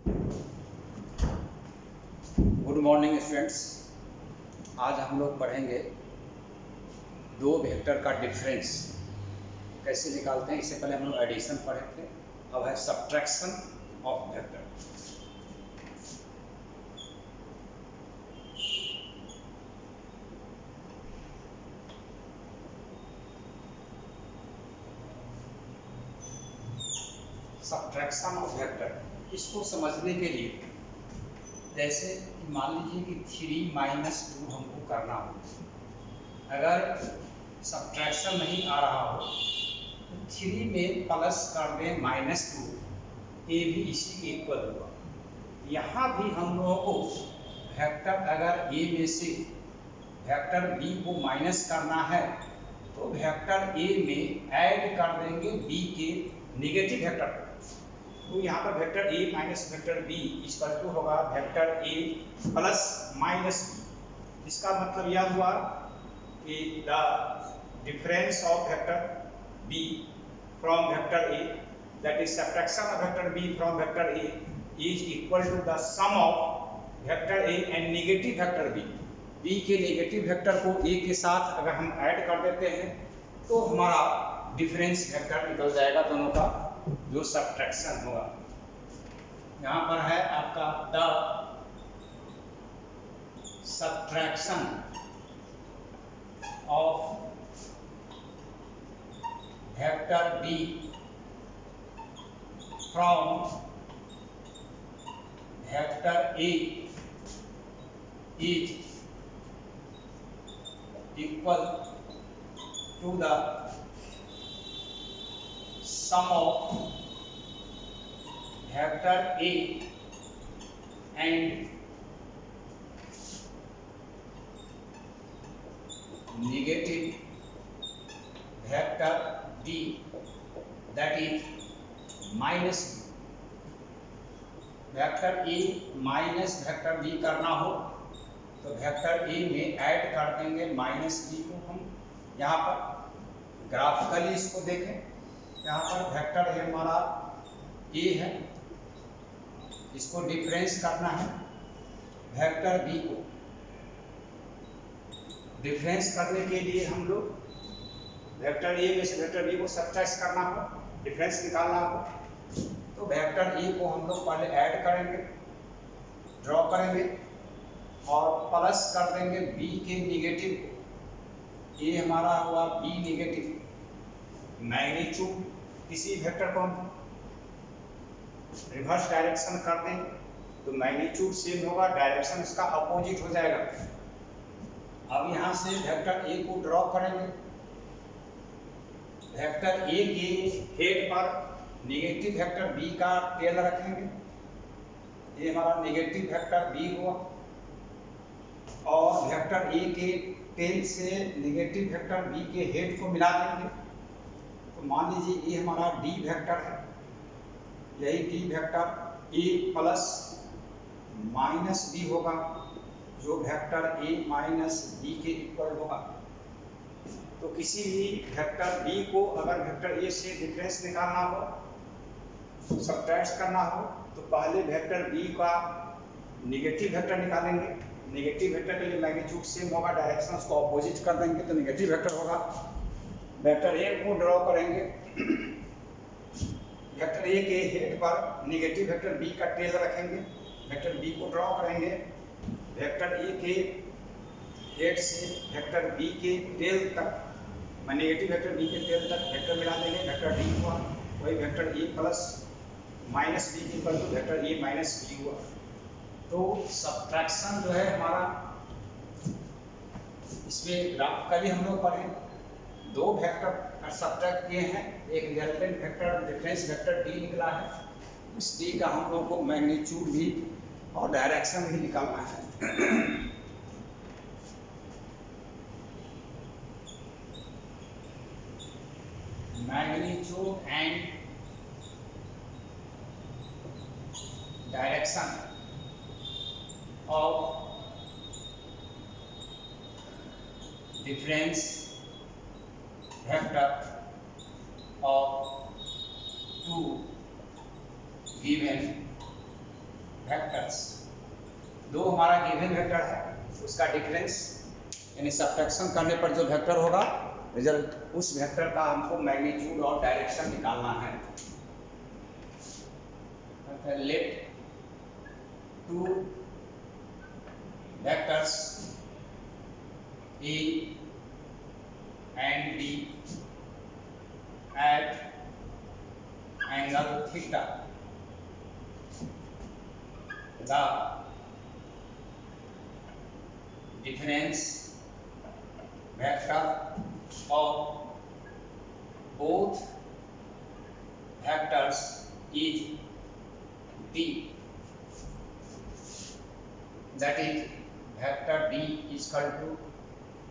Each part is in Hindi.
Good morning students. आज हम लोग पढ़ेंगे दो वेक्टर का डिफरेंस कैसे निकालते हैं। इससे पहले हम लोग एडिशन पढ़े थे, अब है subtraction of vector. Subtraction of vector, इसको समझने के लिए जैसे कि मान लीजिए कि 3 - 2 हमको करना हो, अगर सब्ट्रैक्शन नहीं आ रहा हो तो 3 में प्लस कर दें -2, ये भी इसी के इक्वल होगा। यहाँ भी हम लोगों को वेक्टर अगर ए में से वेक्टर बी को माइनस करना है तो वेक्टर ए में ऐड कर देंगे बी के निगेटिव वेक्टर। तो यहाँ पर vector A minus vector B equal to होगा vector A plus minus B. इसका मतलब यह हुआ कि the difference of vector B from vector A, that is subtraction of vector B from vector A is equal to the sum of vector A and negative vector B. B के नेगेटिव वेक्टर को ए के साथ अगर हम ऐड कर देते हैं तो हमारा डिफरेंस वेक्टर निकल जाएगा, दोनों का जो सब्ट्रैक्शन होगा। यहाँ पर है आपका the subtraction of vector B from vector A is equal to the sum of vector A and negative vector B, that is minus B। Vector A minus vector B करना हो तो वेक्टर A में ऐड कर देंगे माइनस B को। हम यहाँ पर ग्राफिकली इसको देखें, यहाँ पर वेक्टर है हमारा ए है, इसको डिफरेंस करना है। वेक्टर बी को डिफरेंस करने के लिए हम लोग वेक्टर ए में से वेक्टर बी को सब्ट्रैक्ट करना हो, डिफरेंस निकालना हो तो वेक्टर ए को हम लोग पहले ऐड करेंगे, ड्रॉ करेंगे और प्लस कर देंगे बी के निगेटिव को। ये हमारा हुआ बी निगेटिव। मैग्नीट्यूड किसी वेक्टर को हम रिवर्स डायरेक्शन कर दें तो मैग्नीट्यूड सेम होगा, डायरेक्शन इसका अपोजिट हो जाएगा। अब यहाँ से वेक्टर ए को ड्रॉ करेंगे, वेक्टर ए के हेड पर नेगेटिव वेक्टर बी का टेल रखेंगे, ये हमारा नेगेटिव वेक्टर बी हुआ, और वेक्टर ए के टेल से नेगेटिव वेक्टर बी के हेड को मिला देंगे। तो मान लीजिए ये हमारा डी वेक्टर है, यही D vector A plus minus B होगा, जो वेक्टर ए माइनस बी के इक्वल होगा। तो किसी भी वेक्टर बी को अगर वेक्टर ए से डिफरेंस निकालना हो, सब्ट्रैक्ट करना हो, तो पहले वेक्टर बी का निगेटिव वेक्टर निकालेंगे। नेगेटिव वेक्टर के लिए मैग्नीट्यूड सेम होगा, डायरेक्शन उसको अपोजिट कर देंगे तो नेगेटिव वेक्टर होगा। वेक्टर ए को ड्रॉ करेंगे, वेक्टर ए के हेड पर नेगेटिव वेक्टर बी का टेल रखेंगे, वेक्टर बी को ड्रॉ करेंगे, वेक्टर ए के हेड से वेक्टर बी के टेल तक, नेगेटिव वेक्टर बी के टेल तक वेक्टर मिला देंगे, वेक्टर डी हुआ, वही vector A plus minus B के equal to vector A minus B हुआ। तो सब्ट्रैक्शन जो है हमारा, इसमें ग्राफिकली हम लोग पढ़े, दो वेक्टर सब्ट्रैक्ट किए हैं, एक resultant vector difference vector D निकला है, इस डी का हम लोग को मैग्नीट्यूड भी और डायरेक्शन भी निकालना है। Magnitude and direction of difference vector of two given vectors, दो हमारा गिवन वेक्टर है, उसका डिफरेंस यानी सब्ट्रैक्शन करने पर जो वेक्टर होगा रिजल्ट, उस वेक्टर का हमको मैग्नीट्यूड और डायरेक्शन निकालना है। Let two vectors A and B at angle theta, the difference vector of both vectors is D, that is vector D is equal to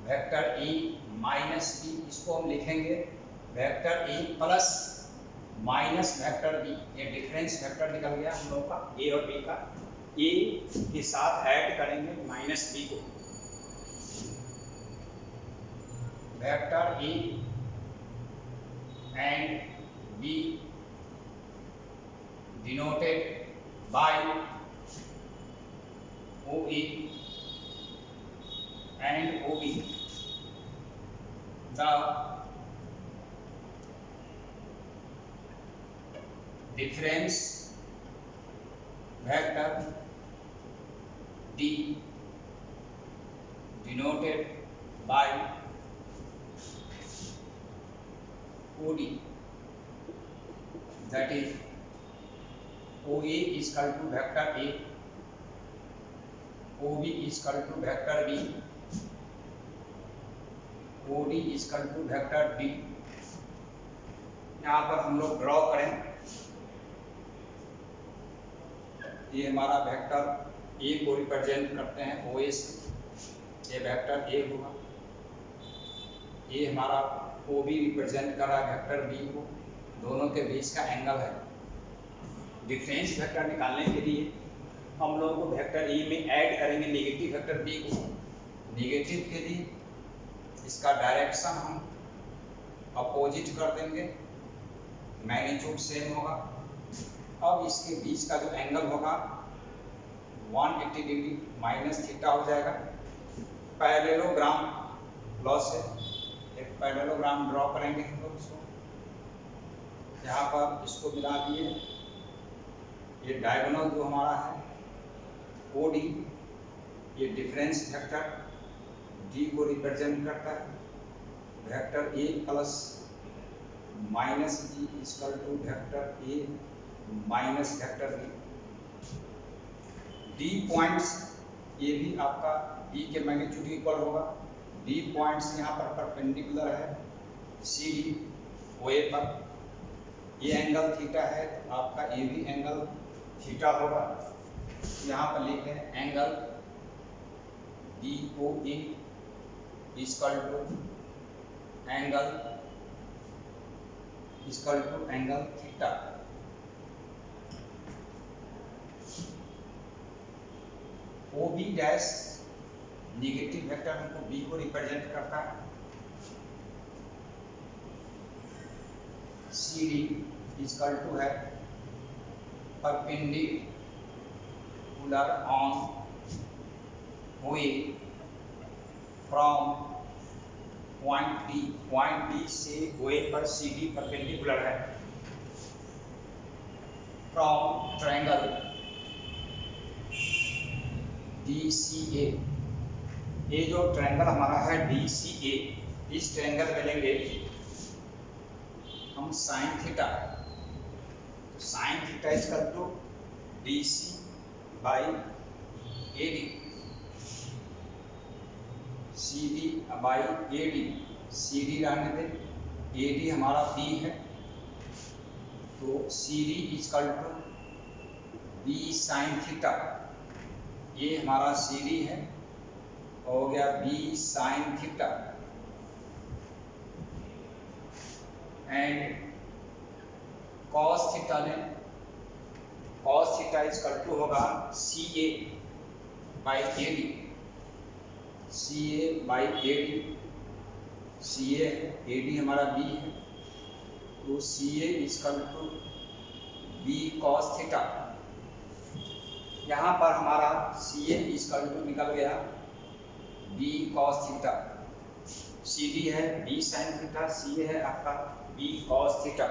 vector A minus B, इसको हम लिखेंगे vector A plus minus vector B, ये डिफरेंस वेक्टर निकल गया हम लोगों का ए और बी का। ए के साथ ऐड करेंगे माइनस बी को, vector A and B denoted by O A and OB, the difference vector D denoted by OD, that is OA is equal to vector A, OB is equal to vector B, OD is equal to vector D। यहाँ पर हम लोग ड्रॉ करें, ये हमारा वेक्टर A को रिप्रेजेंट करते हैं OA से, ये वेक्टर A होगा, ये हमारा OB रिप्रेजेंट कर रहा है वेक्टर B को, दोनों के बीच का एंगल है। डिफरेंस वेक्टर निकालने के लिए हम लोगों को वेक्टर A में ऐड करेंगे नेगेटिव वेक्टर B को, नेगेटिव के लिए इसका डायरेक्शन हम अपोजिट कर देंगे, मैग्नीट्यूड सेम होगा। अब इसके बीच का जो एंगल होगा 180 डिग्री माइनस थीटा हो जाएगा। पैरेललोग्राम लॉ से एक पैरेललोग्राम ड्रॉ करेंगे हम लोग इसको, यहाँ पर इसको मिला दिए, ये डायगोनल जो हमारा है OD, ये डिफरेंस वेक्टर D को रिप्रेजेंट करता है, vector A plus minus B equal to vector A minus vector B। D points ये भी आपका B के मैग्नीट्यूड इक्वल होगा, D पॉइंट्स यहाँ पर परपेंडिकुलर है CD OA पर, ये एंगल थीटा है तो आपका ये भी एंगल थीटा होगा। यहाँ पर लिखे हैं angle DOA equal to angle theta. OB dash negative vector हमको B को रिप्रेजेंट करता है, CD इक्वल टू है perpendicular on OA from point D से OA पर CD परपेंडिकुलर है, फ्रॉम ट्रायंगल DCA, ये जो ट्रायंगल हमारा है DCA, इस ट्रायंगल में लेंगे हम साइन थीटा, तो sine theta equal to DC by AD, CD by AD, CD रहने दें, AD हमारा B है, तो CD equal to B sine theta, ये हमारा CD है, हो गया B sine theta, and cos theta लें, कॉस थीटा इक्वल टू होगा CA by AD, CA by AD, CA AD हमारा B है, तो CA equal to B cos theta, यहाँ पर हमारा सी ए इक्वल टू निकल गया B cos theta, C D है B sine theta, C A है आपका बी कॉस थीटा।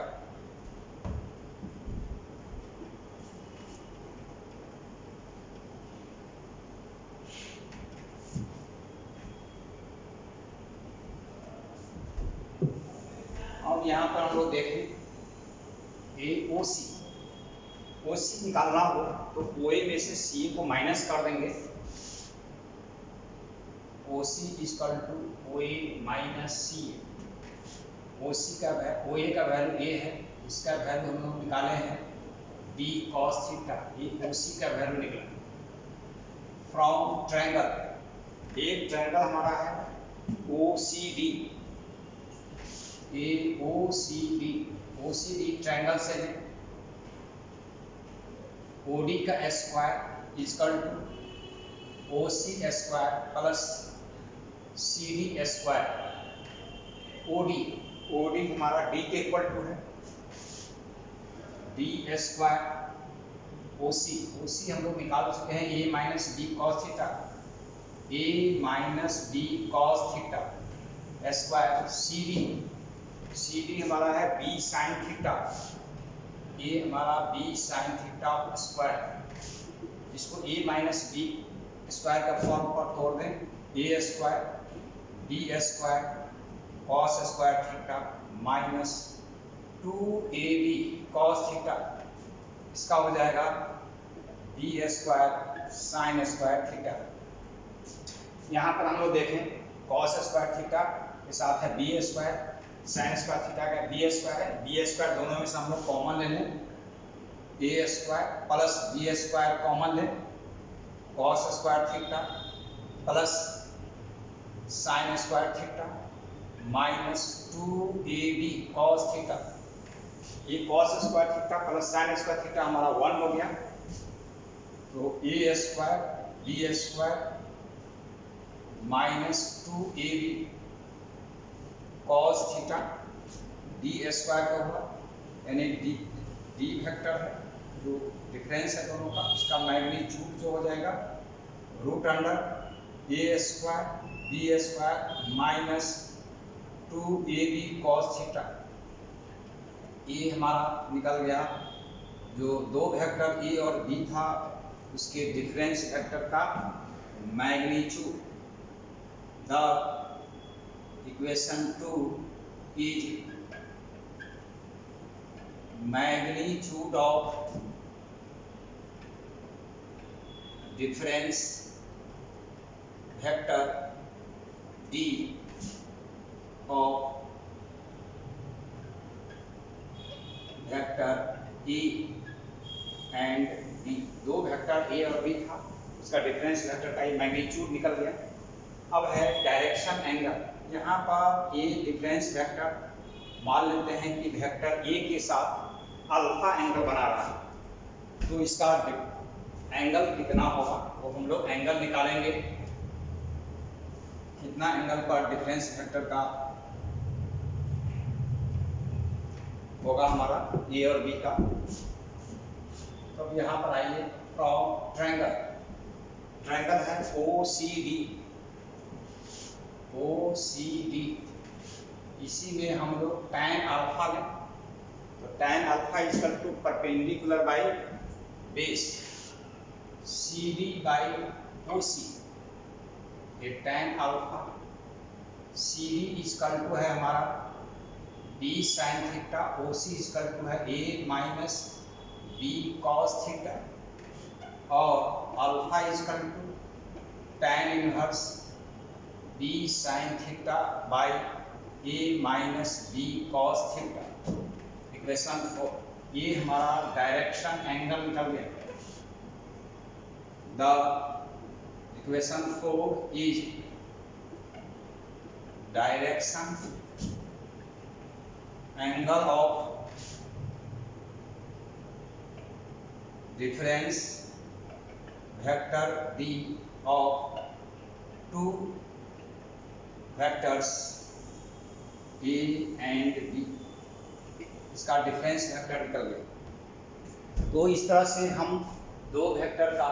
अब यहाँ पर हम लोग देखें ए ओ सी, ओ सी निकालना हो तो ओ ए में से सी ए को माइनस कर देंगे, ओ C equal to O A minus C A. O सी का ओ ए का वैल्यू ए है, इसका वैल्यू हम लोग निकाले हैं बी कॉस थीटा, ये ओ सी का वैल्यू निकला। फ्रॉम ट्रायंगल, एक ट्रायंगल हमारा है O C D, A O C D triangle से है ओ डी का square equal to O C square plus C D square. O D हमारा डी के इक्वल टू है डी स्क्वायर, ओ सी हम लोग निकाल चुके हैं A minus B cos theta, A minus B cos theta square. C D हमारा है बी साइन थीटा, ये हमारा बी साइन थीटा स्क्वायर। इसको ए माइनस बी स्क्वायर का फॉर्म पर तोड़ दें, A square B square cos square theta minus 2ab cos theta, इसका हो जाएगा B square sine square theta. यहाँ पर हम लोग देखें कॉस स्क्वायर थीटा के साथ है B square, sine square theta का बी स्क्वायर है, बी स्क्वायर दोनों में से हम लोग कॉमन ले लें, A square plus B square common लें, cos square theta plus sine square theta minus 2ab cos theta. ये cos square theta plus sine square theta हमारा 1 हो गया, तो A square B square minus 2ab cos theta, D square का हुआ यानी डी वेक्टर है जो डिफरेंस है दोनों का, उसका मैग्नीट्यूड जो हो जाएगा root under A square B square minus 2ab cos theta. ये हमारा निकल गया जो दो वेक्टर ए और बी था उसके डिफरेंस वेक्टर का magnitude. The equation 2 is magnitude of difference vector D of vector E and B। दो वेक्टर A और B था, उसका डिफरेंस वेक्टर का ये मैग्नीट्यूड निकल गया। अब है डायरेक्शन एंगल, यहाँ पर ये डिफरेंस वेक्टर मान लेते हैं कि वेक्टर A के साथ अल्फा एंगल बना रहा है, तो इसका एंगल कितना होगा वो हम लोग एंगल निकालेंगे, कितना एंगल पर डिफरेंस वेक्टर का होगा हमारा ए और बी का। तो अब यहाँ पर आइए फ्रॉम ट्रायंगल, ट्रायंगल है ओ सी डी, इसी में हम लोग tan अल्फा लें, तो tan alpha equal to perpendicular by base C D by O C. ये tan alpha C D equal to है हमारा B sine theta, O C equal to है A minus B cos theta, और alpha equal to tan inverse B sine theta by A minus B cos theta. Equation 4, ये हमारा डायरेक्शन एंगल निकल गया। The equation 4 is direction angle of difference vector D of two vectors A and B, इसका डिफरेंस वेक्टर निकल गया। तो इस तरह से हम दो वेक्टर का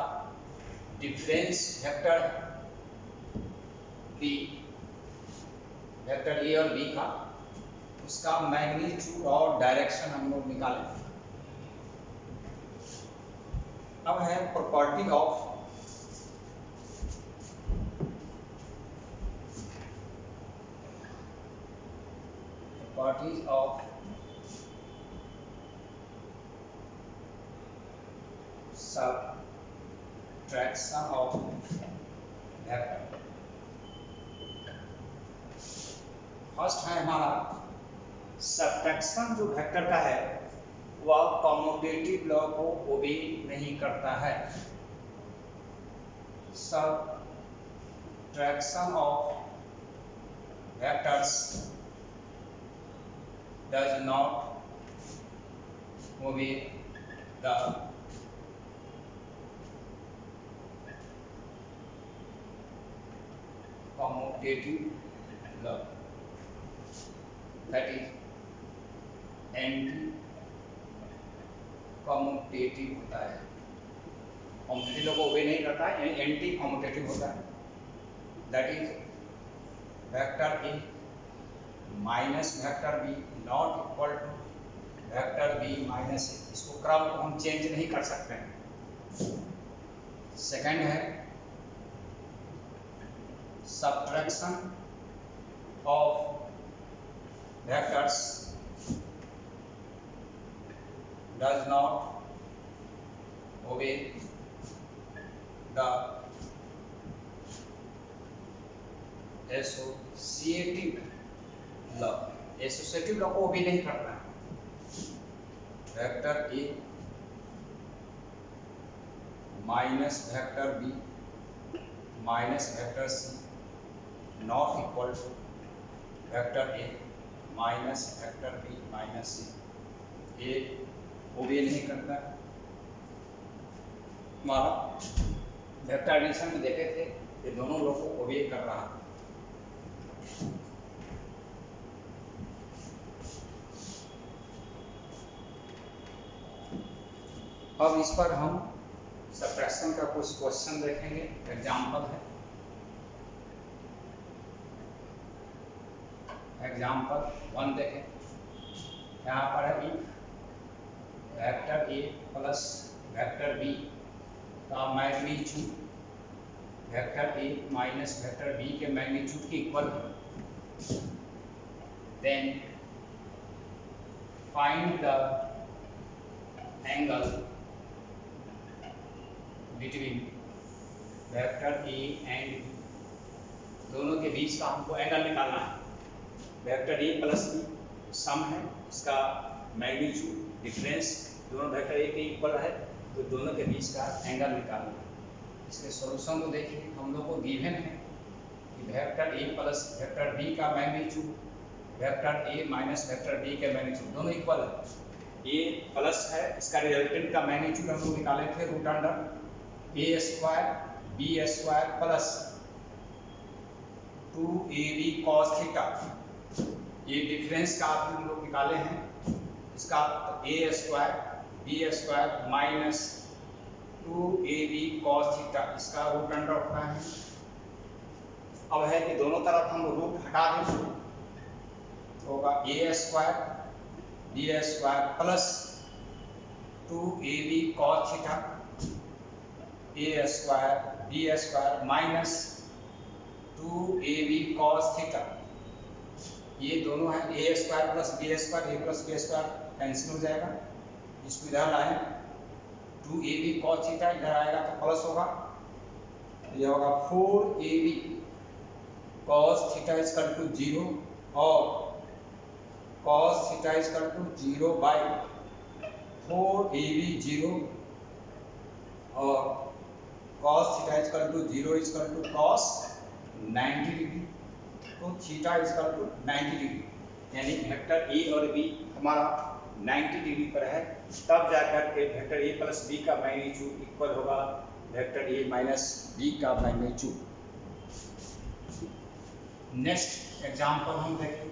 difference vector B, vector A और बी का, उसका मैग्नीट्यूड और डायरेक्शन हम लोग निकालें। अब है property of subtraction of vector. First है हमारा सबट्रैक्शन जो वेक्टर का है वह कम्यूटेटिव लॉ को ओबे नहीं करता है। subtraction of vectors does not obey the commutative law, that is anti commutative होता है। कम्यूटेटिव लॉ को ओबे नहीं करता है, एंटी कम्यूटेटिव होता है। That is vector A minus vector B not equal to vector B minus A. इसको क्रम को हम चेंज नहीं कर सकते हैं। सेकंड है subtraction of vectors does not obey the associative law। Associative law को ओबे नहीं करता है। Vector A minus vector B minus vector C not equal to vector A minus vector B minus C. ये ओबे नहीं करता। हमारा वेक्टर एडिशन में देखे थे ये दोनों लोग को ओबे कर रहा है। अब इस पर हम सबट्रैक्शन का कुछ क्वेश्चन देखेंगे। एग्जाम्पल है, एग्जाम्पल 1 देखें। यहाँ पर है if vector A plus vector B का magnitude vector A minus vector B के मैग्नीट्यूड के इक्वल है, then find the angle between vector A and B. दोनों के बीच का हमको एंगल निकालना है। Vector A plus B sum है, इसका मैग्नीट्यूड डिफरेंस दोनों वेक्टर ए के इक्वल है, तो दोनों के बीच का एंगल निकालना है। इसके सॉल्यूशन को देखिए। हम लोग को गिवन है कि vector A plus vector B का magnitude vector A minus vector B के मैग्नीट्यूड दोनों इक्वल है। ए प्लस है, इसका रिजल्टेंट का मैग्नीट्यूड हम लोग निकाले थे root under A square B square plus 2ab cos theta. ये डिफरेंस का हम लोग निकाले हैं। इसका A square B square minus 2ab cos theta, इसका रूट अंडर उठा है। अब है कि दोनों तरफ हम रूट हटा दें तो होगा A square B square plus 2ab cos theta A square B square minus 2ab cos theta. ये दोनों है A square plus B square, A plus B square cancel हो जाएगा। इसको इधर लाएं 2ab cos थीटा इधर आएगा तो प्लस होगा, ये होगा 4ab cos theta equal to 0 और cos theta equal to 0 by 4ab 0 और cos theta equal to 0 equal to cos 90 degree. तो थीटा इक्वल टू 90 डिग्री, यानी वेक्टर ए और बी हमारा 90 डिग्री पर है। तब जाकर के वेक्टर ए प्लस बी का मैग्नीट्यूड इक्वल होगा वेक्टर ए माइनस बी का मैग्नीट्यूड। नेक्स्ट एग्जांपल हम देखें।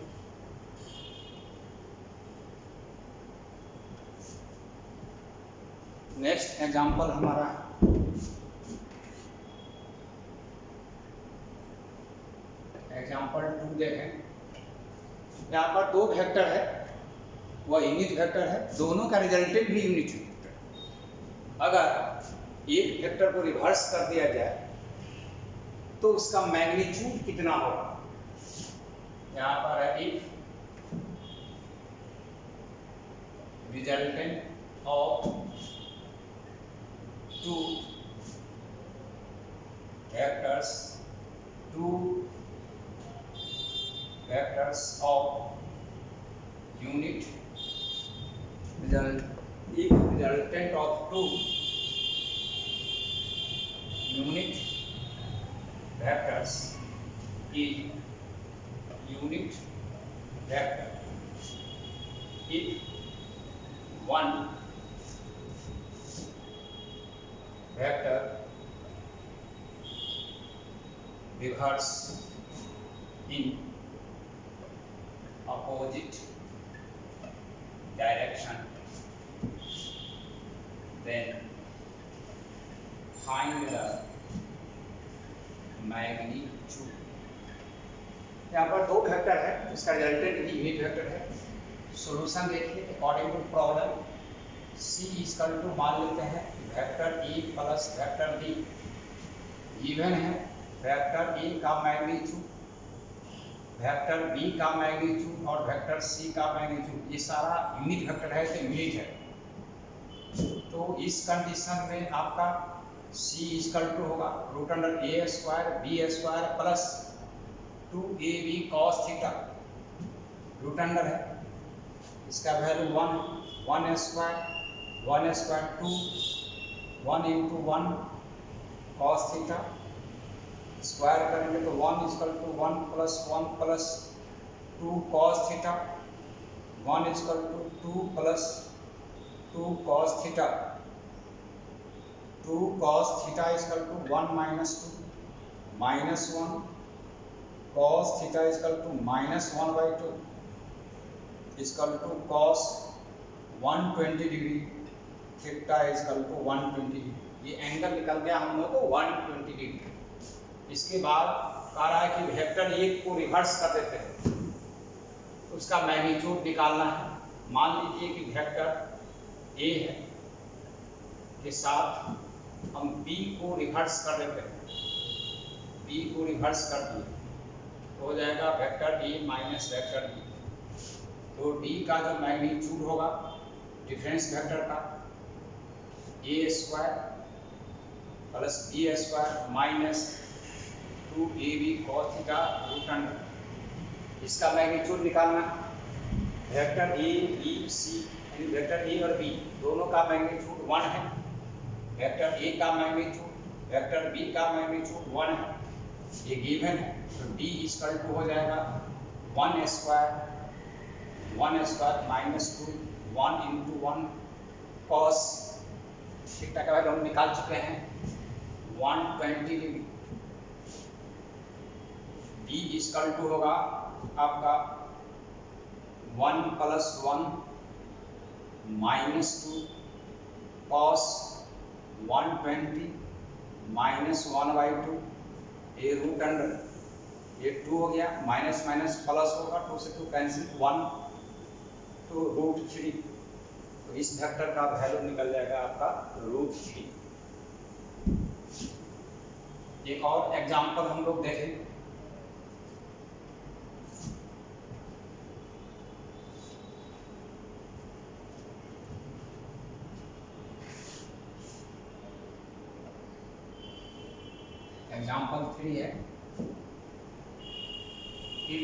नेक्स्ट एग्जांपल हमारा एग्जांपल 2 देखें। यहाँ पर दो वेक्टर है, वह यूनिट वेक्टर है, दोनों का रिजल्टेंट भी यूनिट वेक्टर। अगर एक वेक्टर को रिवर्स कर दिया जाए तो उसका मैग्नीट्यूड कितना होगा। यहाँ पर है if resultant of two vectors of unit if resultant of two unit vectors is unit vector if one vector reverse in opposite direction, then find the magnitude। यहाँ पर दो वेक्टर है, इसका रिजल्टेंट भी यूनिट वेक्टर है। सॉल्यूशन देखिए, according to problem C equal to मान लेते हैं vector E plus vector B given है। वेक्टर A का मैग्नीट्यूड, वेक्टर B का मैग्नीट्यूड और वेक्टर C का मैग्नीट्यूड, ये सारा यूनिट वेक्टर है तो यूनिट है। तो इस कंडीशन में आपका C इक्वल टू होगा root under A square B square plus 2AB cos theta, root under है, इसका value 1 square 2 1 into 1 cos theta, square करेंगे तो 1 equal to 1 plus 2 cos theta, 1 equal to 2 plus 2 cos theta, 2 cos theta equal to 1 minus 2 minus 1 cos theta equal to minus 1/2 equal to cos 120 degree theta equal to 120 degree. ये एंगल निकल गया हम लोग को 120 डिग्री। इसके बाद कह रहा है कि वेक्टर एक को रिवर्स कर देते हैं, उसका मैग्नीट्यूड निकालना है। मान लीजिए कि वेक्टर ए है के साथ हम बी को रिवर्स कर देते हैं, बी को रिवर्स कर दिए तो हो जाएगा vector A minus vector B. तो डी का जो मैग्नीट्यूड होगा डिफरेंस वेक्टर का A square plus B square minus 2ab cos theta root under, इसका मैग्नीट्यूड निकालना है। वेक्टर ए बी सी यानी वेक्टर ए और बी दोनों का मैग्नीट्यूड 1 है। वेक्टर ए का मैग्नीट्यूड वेक्टर बी का मैग्नीट्यूड 1 है, ये गिवन है। तो डी इक्वल टू हो जाएगा 1 square minus 2 1 into 1 cos theta का वैल्यू हम निकाल चुके हैं 120 डिग्री। डी इक्वल टू होगा आपका 1 प्लस 1 माइनस 2 cos 120 माइनस 1/2, ये रूट अंडर, ये 2 हो गया, माइनस माइनस प्लस होगा, 2 से 2 कैंसिल, 1 तो रूट 3। तो इस वेक्टर का वैल्यू निकल जाएगा आपका रूट 3। एक और एग्जांपल हम लोग देखें। एग्जांपल 3 है, if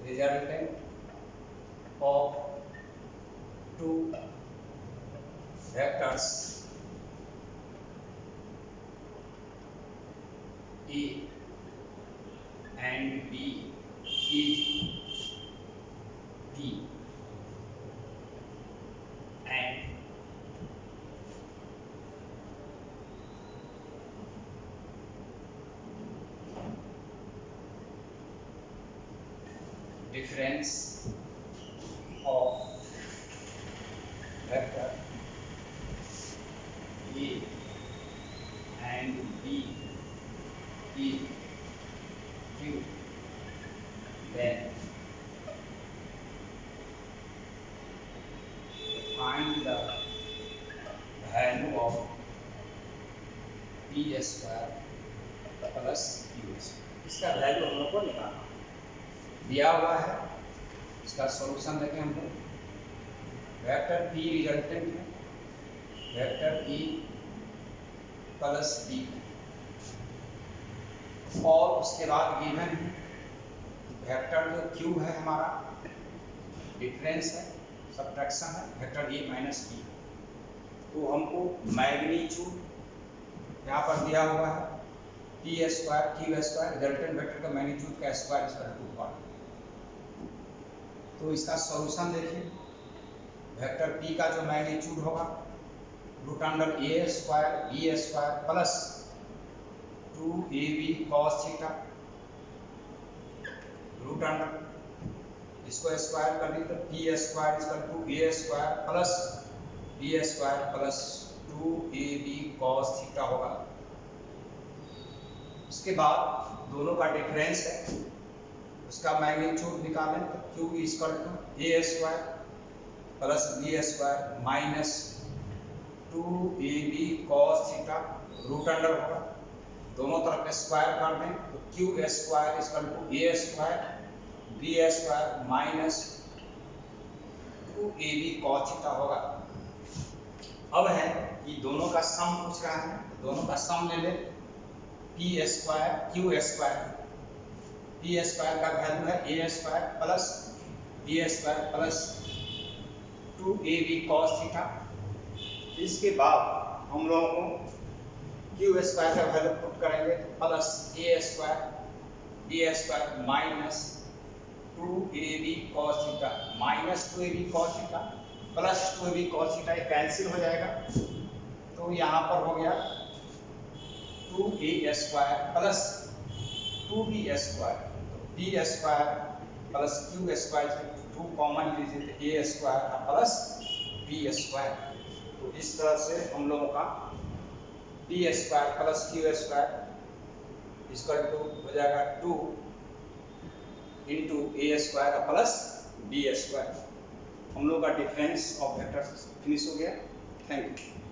resultant of two vectors A and B is D and difference of A and B is Q, then find the value of P square plus Q square. इसका वैल्यू हम लोग को निकालना दिया हुआ है। इसका सॉल्यूशन देखें हम लोग। वेक्टर P रिजल्टेंट है, वेक्टर E प्लस B और उसके बाद गिवन है वेक्टर जो Q है हमारा डिफरेंस है, सब्ट्रैक्शन है, वेक्टर A माइनस B। तो हमको मैग्नीट्यूड यहाँ पर दिया हुआ है P square Q square, resultant vector का मैग्नीट्यूड का स्क्वायर इक्वल टू 1। तो इसका सॉल्यूशन देखिए। वेक्टर P का जो मैग्नीट्यूड होगा root under A square B square plus 2AB cos theta, root under इसको स्क्वायर कर दी तो P square equal to A square plus B square plus 2AB cos theta होगा। उसके बाद दोनों का डिफरेंस है, उसका मैग्नीट्यूड निकालें तो Q equal to A square plus B square minus 2AB cos theta, root under होगा, दोनों तरफ स्क्वायर कर दें तो Q square equal to A square B square minus 2AB cos theta होगा। अब है कि दोनों का सम पूछ रहा है, दोनों का सम ले ले। P square Q square, P square का वैल्यू है A square plus B square plus 2AB cos theta. इसके बाद हम लोगों को Q स्क्वायर का वैल्यू पुट करेंगे तो plus A square B square minus 2AB cos theta minus 2AB cos theta plus 2AB cos theta cancel हो जाएगा। तो यहाँ पर हो गया 2A square plus 2B square, तो B square plus Q square 2 common लीजिए तो A square plus B square. तो इस तरह से हम लोगों का B square plus Q square equal to हो जाएगा 2 into A square plus B square. हम लोग का डिफरेंस ऑफ वेक्टर्स फिनिश हो गया। Thank you.